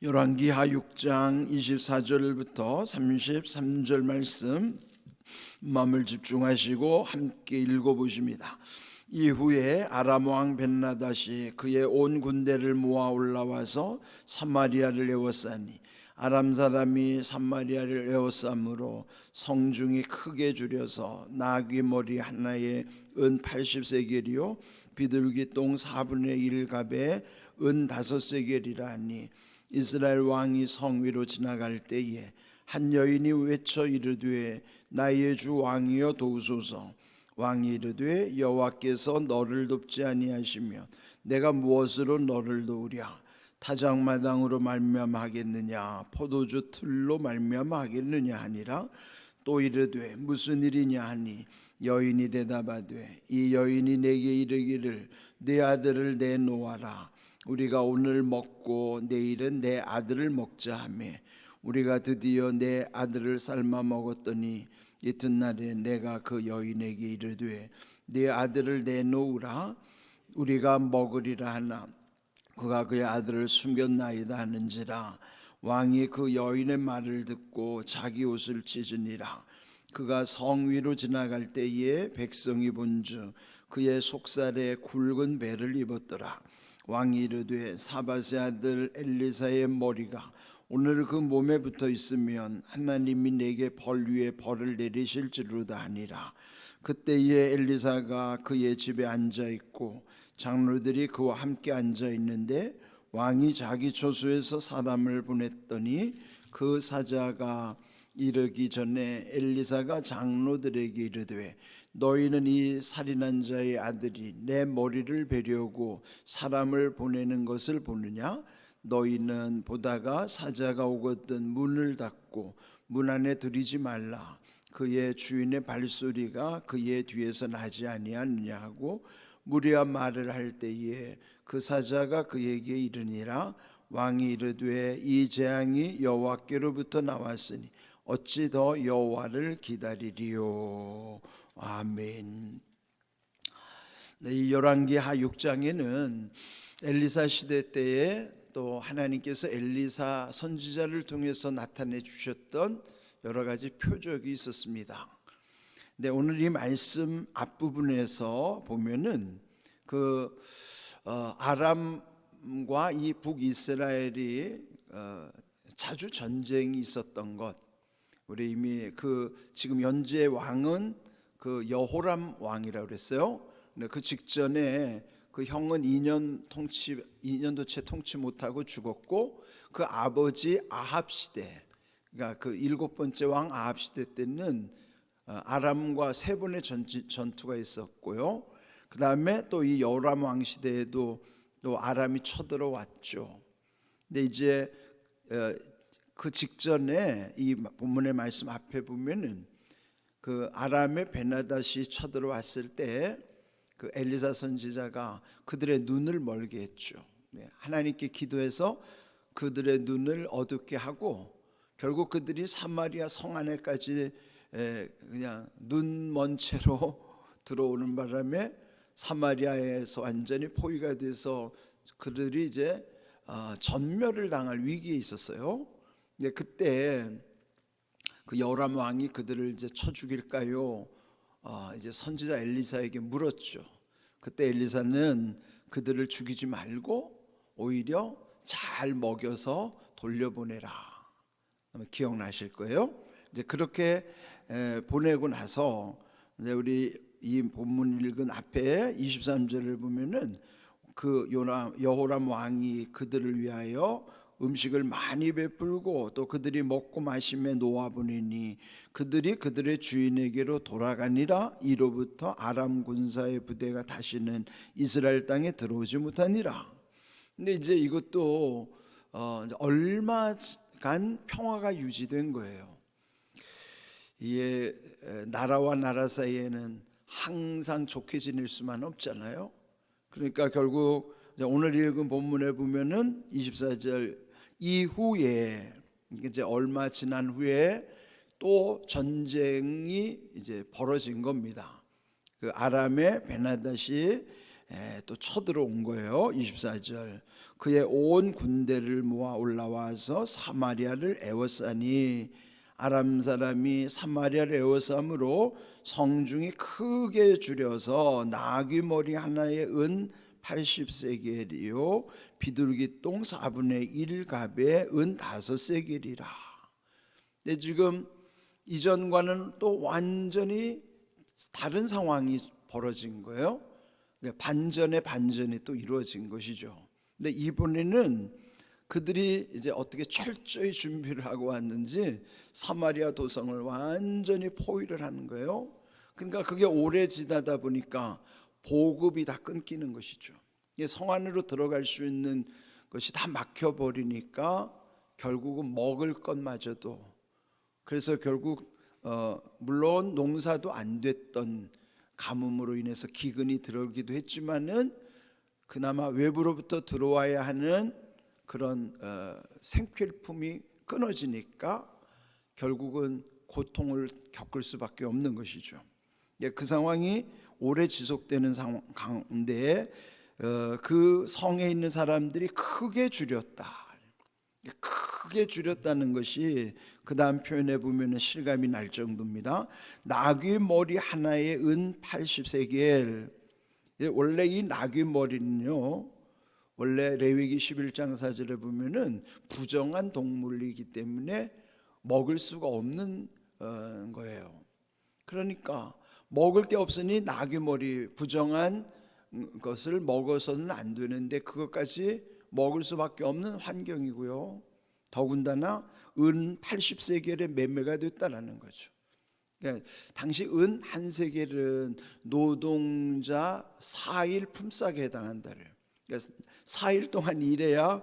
열왕기하 6장 24절부터 33절 말씀 마음을 집중하시고 함께 읽어보십니다. 이후에 아람 왕 벤하닷이 그의 온 군대를 모아 올라와서 사마리아를 에워싸니 아람 사람이 사마리아를 에워싸므로 성중이 크게 줄여서 나귀 머리 하나에 은 80세겔이요 비둘기 똥 4분의 1갑에 은 5세겔이라 하니 이스라엘 왕이 성 위로 지나갈 때에 한 여인이 외쳐 이르되 나의 주 왕이여 도우소서. 왕이 이르되 여호와께서 너를 돕지 아니하시며 내가 무엇으로 너를 도우랴. 타작마당으로 말미암아 하겠느냐 포도주 틀로 말미암아 하겠느냐 하니라. 또 이르되 무슨 일이냐 하니 여인이 대답하되 이 여인이 내게 이르기를 내 아들을 내놓아라. 우리가 오늘 먹고 내일은 내 아들을 먹자 하며 우리가 드디어 내 아들을 삶아 먹었더니 이튿날에 내가 그 여인에게 이르되 네 아들을 내놓으라. 우리가 먹으리라 하나 그가 그의 아들을 숨겼나이다 하는지라. 왕이 그 여인의 말을 듣고 자기 옷을 찢으니라. 그가 성 위로 지나갈 때에 백성이 본즉 그의 속살에 굵은 배를 입었더라. 왕이 이르되 사밧의 아들 엘리사의 머리가 오늘 그 몸에 붙어 있으면 하나님이 내게 벌 위에 벌을 내리실지로다 하니라. 그때에 엘리사가 그의 집에 앉아 있고 장로들이 그와 함께 앉아 있는데 왕이 자기 처소에서 사람을 보냈더니 그 사자가 이르기 전에 엘리사가 장로들에게 이르되 너희는 이 살인한 자의 아들이 내 머리를 베려고 사람을 보내는 것을 보느냐? 너희는 보다가 사자가 오거든 문을 닫고 문 안에 들이지 말라. 그의 주인의 발소리가 그의 뒤에서 나지 아니하느냐 하고 무리와 말을 할 때에 그 사자가 그에게 이르니라. 왕이 이르되 이 재앙이 여호와께로부터 나왔으니 어찌 더 여호와를 기다리리요. 아멘. 이 열왕기하 6장에는 엘리사 시대 때에 또 하나님께서 엘리사 선지자를 통해서 나타내 주셨던 여러 가지 표적이 있었습니다. 근데 오늘 이 말씀 앞부분에서 보면은 그 아람과 이 북이스라엘이 자주 전쟁이 있었던 것, 우리 이미 그 지금 현재 왕은 그 여호람 왕이라고 그랬어요. 근데 그 직전에 그 형은 2년도 채 통치 못하고 죽었고 그 아버지 아합 시대, 그러니까 그 7번째 왕 아합 시대 때는 아람과 3번의 전투가 있었고요. 그 다음에 또 이 여호람 왕 시대에도 또 아람이 쳐들어왔죠. 근데 이제 그 직전에 이 본문의 말씀 앞에 보면은 그 아람의 벤하닷이 쳐들어왔을 때 그 엘리사 선지자가 그들의 눈을 멀게 했죠. 하나님께 기도해서 그들의 눈을 어둡게 하고 결국 그들이 사마리아 성 안에까지 그냥 눈 먼 채로 들어오는 바람에 사마리아에서 완전히 포위가 돼서 그들이 이제 전멸을 당할 위기에 있었어요. 근데 그때 그 여호람 왕이 그들을 이제 쳐 죽일까요? 이제 선지자 엘리사에게 물었죠. 그때 엘리사는 그들을 죽이지 말고 오히려 잘 먹여서 돌려보내라. 기억나실 거예요. 이제 그렇게 보내고 나서 이제 우리 이 본문 읽은 앞에 23절을 보면은 그 여호람 왕이 그들을 위하여 음식을 많이 베풀고 또 그들이 먹고 마심에 놓아보내니 그들이 그들의 주인에게로 돌아가니라. 이로부터 아람 군사의 부대가 다시는 이스라엘 땅에 들어오지 못하니라. 근데 이제 이것도 얼마간 평화가 유지된 거예요. 이게 나라와 나라 사이에는 항상 좋게 지낼 수만 없잖아요. 그러니까 결국 오늘 읽은 본문에 보면은 24절 이후에 이제 얼마 지난 후에 또 전쟁이 이제 벌어진 겁니다. 그 아람의 벤하닷이 또 쳐들어온 거예요. 24절 그의 온 군대를 모아 올라와서 사마리아를 에워싸니 아람 사람이 사마리아를 에워싸므로 성중이 크게 줄여서 나귀 머리 하나에 은 80세겔이요 비둘기 똥 4분의 1갑에 은 5세겔이라. 근데 지금 이전과는 또 완전히 다른 상황이 벌어진 거예요. 반전의 반전이 또 이루어진 것이죠. 근데 이번에는 그들이 이제 어떻게 철저히 준비를 하고 왔는지 사마리아 도성을 완전히 포위를 하는 거예요. 그러니까 그게 오래 지나다 보니까 보급이 다 끊기는 것이죠. 성 안으로 들어갈 수 있는 것이 다 막혀버리니까 결국은 먹을 것마저도, 그래서 결국 물론 농사도 안 됐던 가뭄으로 인해서 기근이 들어오기도 했지만은 그나마 외부로부터 들어와야 하는 그런 생필품이 끊어지니까 결국은 고통을 겪을 수밖에 없는 것이죠. 그 상황이 오래 지속되는 상황 가운데 그 성에 있는 사람들이 크게 줄였다. 크게 줄였다는 것이 그 다음 표현에 보면 실감이 날 정도입니다. 나귀 머리 하나에 은 80세겔. 원래 이 나귀 머리는요, 원래 레위기 11장 4절에 보면은 부정한 동물이기 때문에 먹을 수가 없는 거예요. 그러니까 먹을 게 없으니 나귀 머리, 부정한 것을 먹어서는 안 되는데 그것까지 먹을 수밖에 없는 환경이고요. 더군다나 은 80세겔에 매매가 됐다라는 거죠. 그러니까 당시 은 한 세겔은 노동자 4일 품삯에 해당한다 그래요. 그러니까 4일 동안 일해야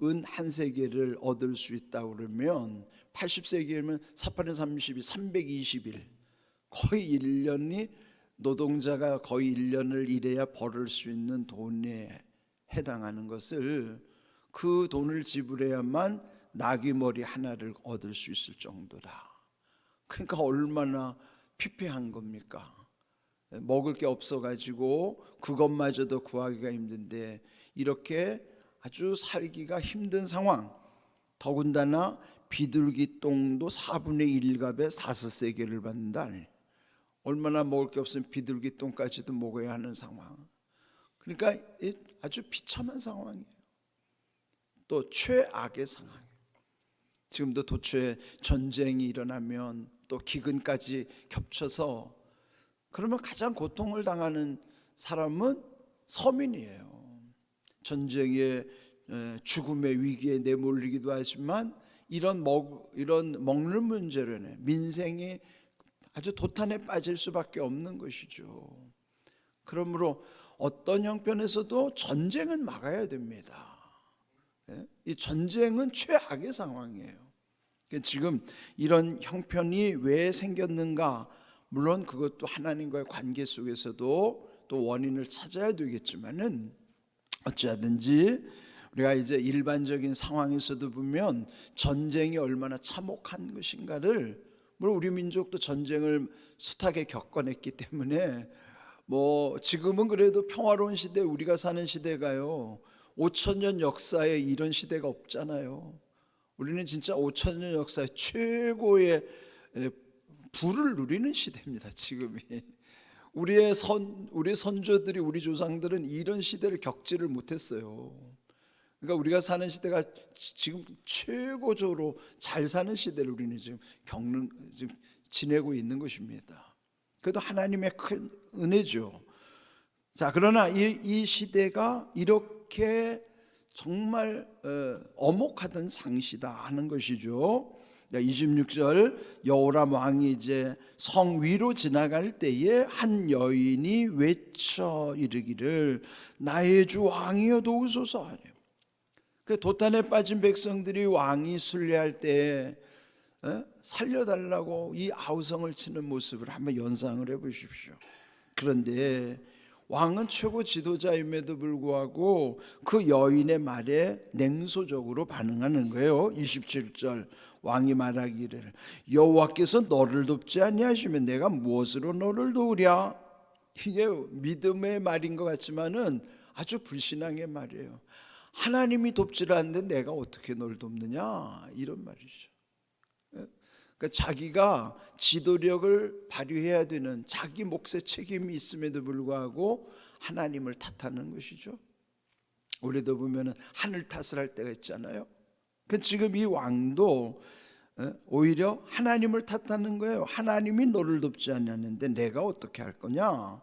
은 한 세겔을 얻을 수 있다고 그러면 80세겔이면 4, 8, 32, 320일, 거의 1년이 노동자가 거의 1년을 일해야 벌을 수 있는 돈에 해당하는 것을, 그 돈을 지불해야만 나귀 머리 하나를 얻을 수 있을 정도다. 그러니까 얼마나 피폐한 겁니까? 먹을 게 없어가지고 그것마저도 구하기가 힘든데 이렇게 아주 살기가 힘든 상황, 더군다나 비둘기 똥도 4분의 1갑에 5세겔을 받는다. 얼마나 먹을 게 없으면 비둘기 똥까지도 먹어야 하는 상황. 그러니까 아주 비참한 상황이에요. 또 최악의 상황이에요. 지금도 도처에 전쟁이 일어나면 또 기근까지 겹쳐서 그러면 가장 고통을 당하는 사람은 서민이에요. 전쟁의 죽음의 위기에 내몰리기도 하지만 이런 먹는 문제로는 민생이 아주 도탄에 빠질 수밖에 없는 것이죠. 그러므로 어떤 형편에서도 전쟁은 막아야 됩니다. 이 전쟁은 최악의 상황이에요. 지금 이런 형편이 왜 생겼는가? 물론 그것도 하나님과의 관계 속에서도 또 원인을 찾아야 되겠지만은 어찌하든지 우리가 이제 일반적인 상황에서도 보면 전쟁이 얼마나 참혹한 것인가를, 물론 우리 민족도 전쟁을 숱하게 겪어냈기 때문에 뭐 지금은 그래도 평화로운 시대, 우리가 사는 시대가요 5,000년 역사에 이런 시대가 없잖아요. 우리는 진짜 5,000년 역사의 최고의 부를 누리는 시대입니다. 지금이 우리 선조들이, 우리 조상들은 이런 시대를 겪지를 못했어요. 그러니까 우리가 사는 시대가 지금 최고조로 잘 사는 시대를 우리는 지금 지내고 있는 것입니다. 그래도 하나님의 큰 은혜죠. 자, 그러나 이 시대가 이렇게 정말 엄혹하던 상시다 하는 것이죠. 26절 여호람 왕이 이제 성 위로 지나갈 때에 한 여인이 외쳐 이르기를 나의 주 왕이여 도우소서 하래요. 그 도탄에 빠진 백성들이 왕이 순례할 때 살려달라고 이 아우성을 치는 모습을 한번 연상을 해보십시오. 그런데 왕은 최고 지도자임에도 불구하고 그 여인의 말에 냉소적으로 반응하는 거예요. 27절 왕이 말하기를 여호와께서 너를 돕지 아니하시면 내가 무엇으로 너를 도우랴? 이게 믿음의 말인 것 같지만은 아주 불신앙의 말이에요. 하나님이 돕지를 않는데 내가 어떻게 널 돕느냐, 이런 말이죠. 그러니까 자기가 지도력을 발휘해야 되는 자기 몫의 책임이 있음에도 불구하고 하나님을 탓하는 것이죠. 우리도 보면은 하늘 탓을 할 때가 있잖아요. 지금 이 왕도 오히려 하나님을 탓하는 거예요. 하나님이 너를 돕지 않았는데 내가 어떻게 할 거냐.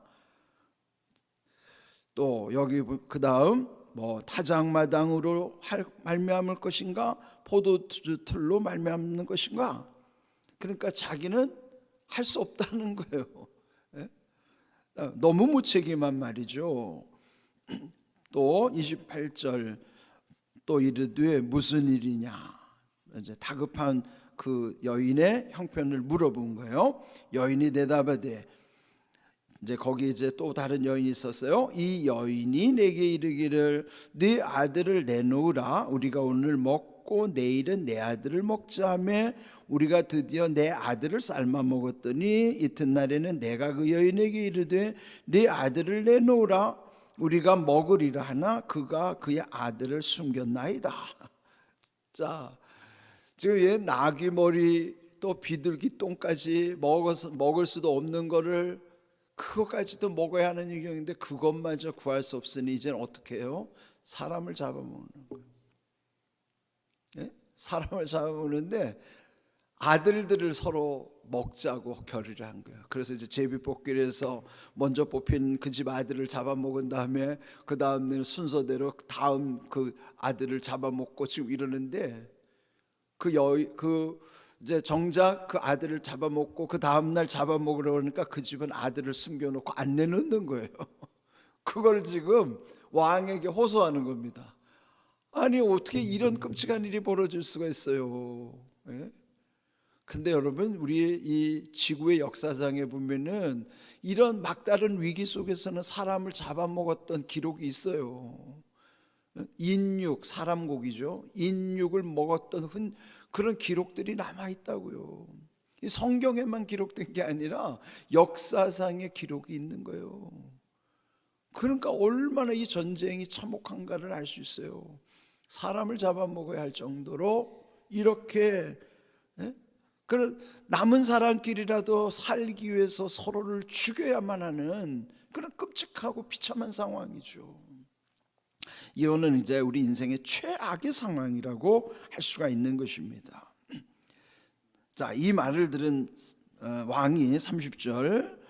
또 여기 그 다음 타작마당으로 말미암을 것인가, 포도주 틀로 말미암는 것인가. 그러니까 자기는 할 수 없다는 거예요. 너무 무책임한 말이죠. 또 28절 또 이르되 무슨 일이냐. 이제 다급한 그 여인의 형편을 물어본 거예요. 여인이 대답하되, 이제 거기 이제 또 다른 여인이 있었어요. 이 여인이 내게 이르기를 네 아들을 내놓으라. 우리가 오늘 먹고 내일은 내 아들을 먹자 하며 우리가 드디어 내 아들을 삶아 먹었더니 이튿날에는 내가 그 여인에게 이르되 네 아들을 내놓으라. 우리가 먹으리라 하나 그가 그의 아들을 숨겼나이다. 자, 지금 얘 나귀 머리 또 비둘기 똥까지 먹을 수도 없는 거를 그것까지도 먹어야 하는 일경인데 그것마저 구할 수 없으니 이제는 어떻게 해요? 사람을 잡아먹는 거예요. 예? 사람을 잡아먹는데 아들들을 서로 먹자고 결의를 한 거예요. 그래서 이제 제비뽑기에서 먼저 뽑힌 그 집 아들을 잡아먹은 다음에 그 다음에는 순서대로 다음 그 아들을 잡아먹고 지금 이러는데 이제 정작 그 아들을 잡아먹고 그 다음날 잡아먹으러 오니까 그 집은 아들을 숨겨놓고 안 내놓는 거예요. 그걸 지금 왕에게 호소하는 겁니다. 아니 어떻게 이런 끔찍한 일이 벌어질 수가 있어요. 예? 근데 여러분, 우리 이 지구의 역사상에 보면은 이런 막다른 위기 속에서는 사람을 잡아먹었던 기록이 있어요. 인육, 사람 고기죠. 인육을 먹었던 그런 기록들이 남아 있다고요. 성경에만 기록된 게 아니라 역사상의 기록이 있는 거예요. 그러니까 얼마나 이 전쟁이 참혹한가를 알 수 있어요. 사람을 잡아먹어야 할 정도로 이렇게 그런 남은 사람끼리라도 살기 위해서 서로를 죽여야만 하는 그런 끔찍하고 비참한 상황이죠. 이거는 이제 우리 인생의 최악의 상황이라고 할 수가 있는 것입니다. 자, 이 말을 들은 왕이 30절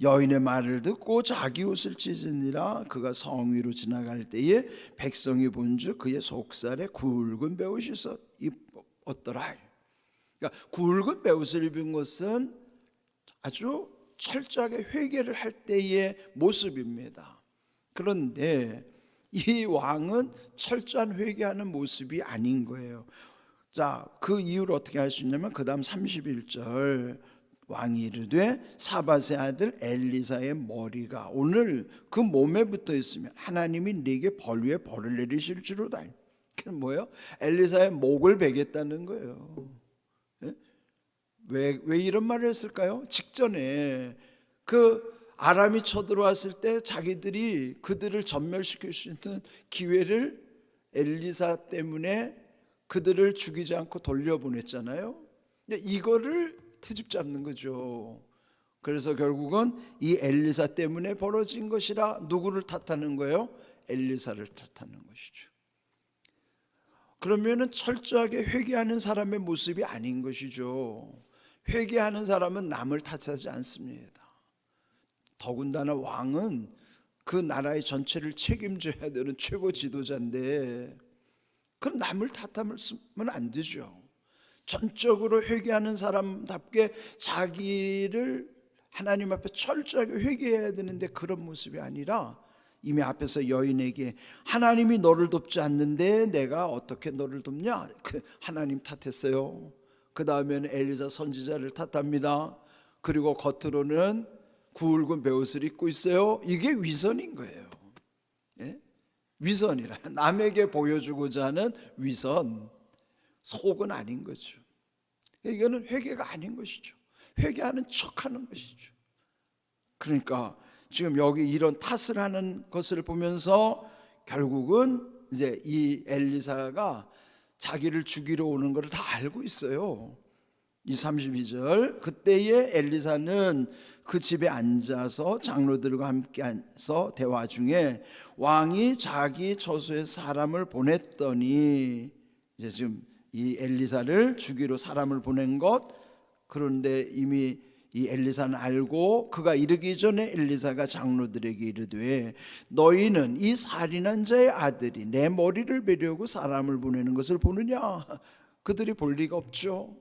여인의 말을 듣고 자기 옷을 찢으니라. 그가 성 위로 지나갈 때에 백성이 본즉 그의 속살에 굵은 베옷이 입었더라. 그러니까 굵은 베옷을 입은 것은 아주 철저하게 회개를 할 때의 모습입니다. 그런데 이 왕은 철저한 회개하는 모습이 아닌 거예요. 자, 그 이유를 어떻게 할 수 있냐면 그 다음 31절 왕이 이르되 사밧의 아들 엘리사의 머리가 오늘 그 몸에 붙어 있으면 하나님이 네게 벌 위에 벌을 내리실 줄로다. 그게 뭐예요? 엘리사의 목을 베겠다는 거예요. 왜 이런 말을 했을까요? 직전에 그 아람이 쳐들어왔을 때 자기들이 그들을 전멸시킬 수 있는 기회를 엘리사 때문에 그들을 죽이지 않고 돌려보냈잖아요. 이거를 트집 잡는 거죠. 그래서 결국은 이 엘리사 때문에 벌어진 것이라 누구를 탓하는 거예요? 엘리사를 탓하는 것이죠. 그러면은 철저하게 회개하는 사람의 모습이 아닌 것이죠. 회개하는 사람은 남을 탓하지 않습니다. 더군다나 왕은 그 나라의 전체를 책임져야 되는 최고 지도자인데 그럼 남을 탓하면 안 되죠. 전적으로 회개하는 사람답게 자기를 하나님 앞에 철저하게 회개해야 되는데 그런 모습이 아니라 이미 앞에서 여인에게 하나님이 너를 돕지 않는데 내가 어떻게 너를 돕냐, 하나님 탓했어요. 그 다음에는 엘리사 선지자를 탓합니다. 그리고 겉으로는 굵은 베옷을 입고 있어요. 이게 위선인 거예요. 예? 위선이라, 남에게 보여주고자 하는 위선, 속은 아닌 거죠. 이거는 회개가 아닌 것이죠. 회개하는 척하는 것이죠. 그러니까 지금 여기 이런 탓을 하는 것을 보면서 결국은 이제 이 엘리사가 자기를 죽이러 오는 것을 다 알고 있어요. 이 32절, 그때에 엘리사는 그 집에 앉아서 장로들과 함께 앉아서 대화 중에 왕이 자기 처소에 사람을 보냈더니, 이제 지금 이 엘리사를 죽이러 사람을 보낸 것, 그런데 이미 이 엘리사는 알고 그가 이르기 전에 엘리사가 장로들에게 이르되 너희는 이 살인한 자의 아들이 내 머리를 베려고 사람을 보내는 것을 보느냐? 그들이 볼 리가 없죠.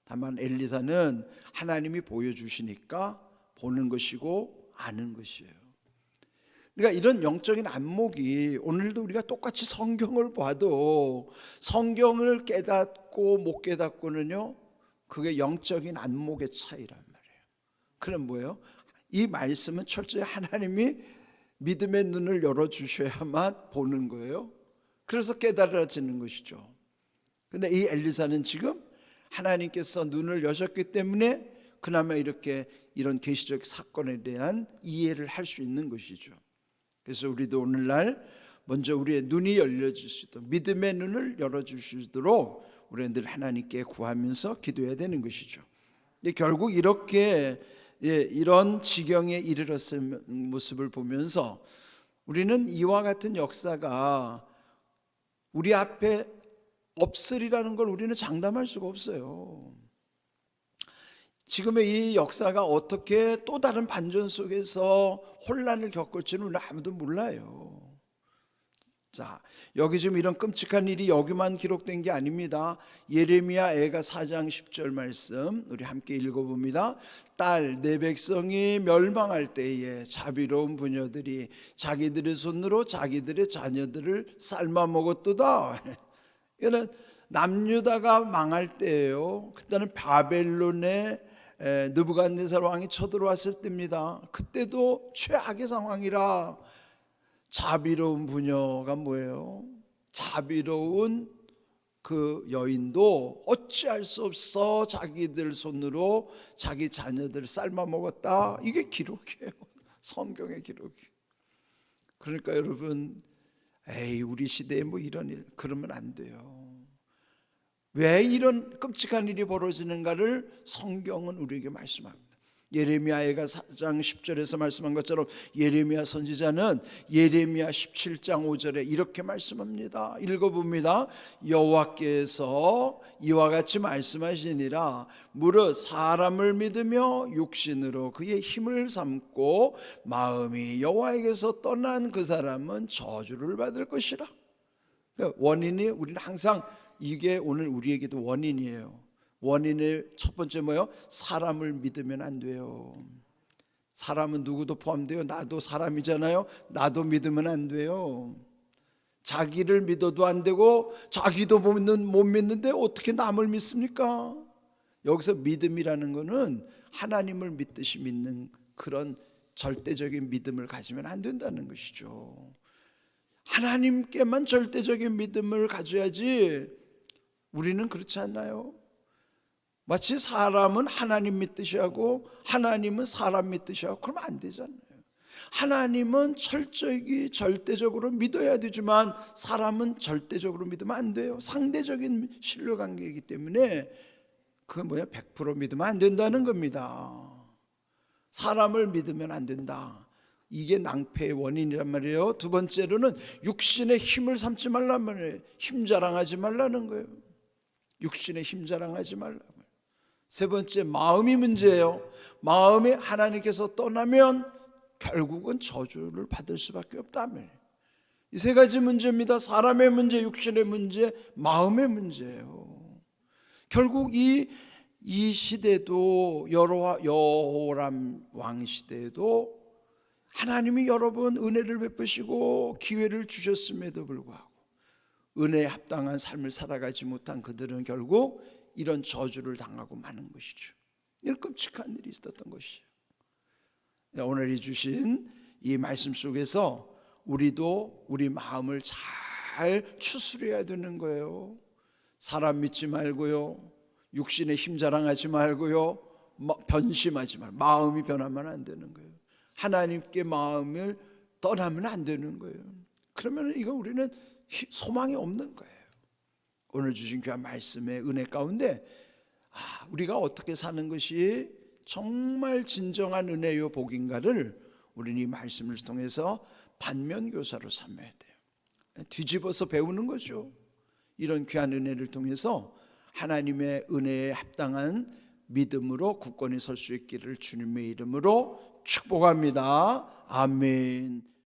다만 엘리사는 하나님이 보여주시니까 보는 것이고 아는 것이에요. 그러니까 이런 영적인 안목이 오늘도 우리가 똑같이 성경을 봐도 성경을 깨닫고 못 깨닫고는요, 그게 영적인 안목의 차이란 말이에요. 그럼 뭐예요? 이 말씀은 철저히 하나님이 믿음의 눈을 열어주셔야만 보는 거예요. 그래서 깨달아지는 것이죠. 그런데 이 엘리사는 지금 하나님께서 눈을 여셨기 때문에 그나마 이렇게 이런 계시적 사건에 대한 이해를 할 수 있는 것이죠. 그래서 우리도 오늘날 먼저 우리의 눈이 열려질 수 있도록, 믿음의 눈을 열어주시도록 우리는 늘 하나님께 구하면서 기도해야 되는 것이죠. 결국 이렇게 이런 지경에 이르렀을 모습을 보면서 우리는 이와 같은 역사가 우리 앞에 없으리라는 걸 우리는 장담할 수가 없어요. 지금의 이 역사가 어떻게 또 다른 반전 속에서 혼란을 겪을지는 우리는 아무도 몰라요. 자, 여기 지금 이런 끔찍한 일이 여기만 기록된 게 아닙니다. 예레미야 애가 4장 10절 말씀 우리 함께 읽어봅니다. 딸 내 백성이 멸망할 때에 자비로운 부녀들이 자기들의 손으로 자기들의 자녀들을 삶아 먹었도다. 이거는 남유다가 망할 때예요. 그때는 바벨론의 느부갓네살 왕이 쳐들어왔을 때입니다. 그때도 최악의 상황이라 자비로운 부녀가 뭐예요? 자비로운 그 여인도 어찌할 수 없어 자기들 손으로 자기 자녀들을 삶아 먹었다. 이게 기록이에요. 성경의 기록이. 그러니까 여러분, 에이 우리 시대에 뭐 이런 일 그러면 안 돼요. 왜 이런 끔찍한 일이 벌어지는가를 성경은 우리에게 말씀합니다. 예레미야가 4장 10절에서 말씀한 것처럼 예레미야 선지자는 예레미야 17장 5절에 이렇게 말씀합니다. 읽어봅니다. 여호와께서 이와 같이 말씀하시니라 무릇 사람을 믿으며 육신으로 그의 힘을 삼고 마음이 여호와에게서 떠난 그 사람은 저주를 받을 것이라. 원인이 우리는 항상 이게 오늘 우리에게도 원인이에요. 원인의 첫 번째 뭐예요? 사람을 믿으면 안 돼요. 사람은 누구도 포함돼요. 나도 사람이잖아요. 나도 믿으면 안 돼요. 자기를 믿어도 안 되고 자기도 못 믿는데 어떻게 남을 믿습니까? 여기서 믿음이라는 거는 하나님을 믿듯이 믿는 그런 절대적인 믿음을 가지면 안 된다는 것이죠. 하나님께만 절대적인 믿음을 가져야지. 우리는 그렇지 않나요? 마치 사람은 하나님 믿듯이 하고 하나님은 사람 믿듯이 하고 그러면 안 되잖아요. 하나님은 철저히 절대적으로 믿어야 되지만 사람은 절대적으로 믿으면 안 돼요. 상대적인 신뢰관계이기 때문에 그게 뭐야? 100% 믿으면 안 된다는 겁니다. 사람을 믿으면 안 된다. 이게 낭패의 원인이란 말이에요. 두 번째로는 육신의 힘을 삼지 말란 말이에요. 힘 자랑하지 말라는 거예요. 육신의 힘 자랑하지 말라. 세 번째, 마음이 문제예요. 마음이 하나님께서 떠나면 결국은 저주를 받을 수밖에 없다며. 이 세 가지 문제입니다. 사람의 문제, 육신의 문제, 마음의 문제예요. 결국 이 시대도 여호람 왕 시대에도 하나님이 여러 번 은혜를 베푸시고 기회를 주셨음에도 불구하고 은혜에 합당한 삶을 살아가지 못한 그들은 결국 이런 저주를 당하고 마는 것이죠. 이런 끔찍한 일이 있었던 것이죠. 오늘 주신 이 말씀 속에서 우리도 우리 마음을 잘 추스려야 되는 거예요. 사람 믿지 말고요, 육신의 힘 자랑하지 말고요, 변심하지 말고, 마음이 변하면 안 되는 거예요. 하나님께 마음을 떠나면 안 되는 거예요. 그러면 이거 우리는 소망이 없는 거예요. 오늘 주신 귀한 말씀의 은혜 가운데 우리가 어떻게 사는 것이 정말 진정한 은혜요 복인가를 우리는 이 말씀을 통해서 반면교사로 삼아야 돼요. 뒤집어서 배우는 거죠. 이런 귀한 은혜를 통해서 하나님의 은혜에 합당한 믿음으로 굳건히 설 수 있기를 주님의 이름으로 축복합니다. 아멘.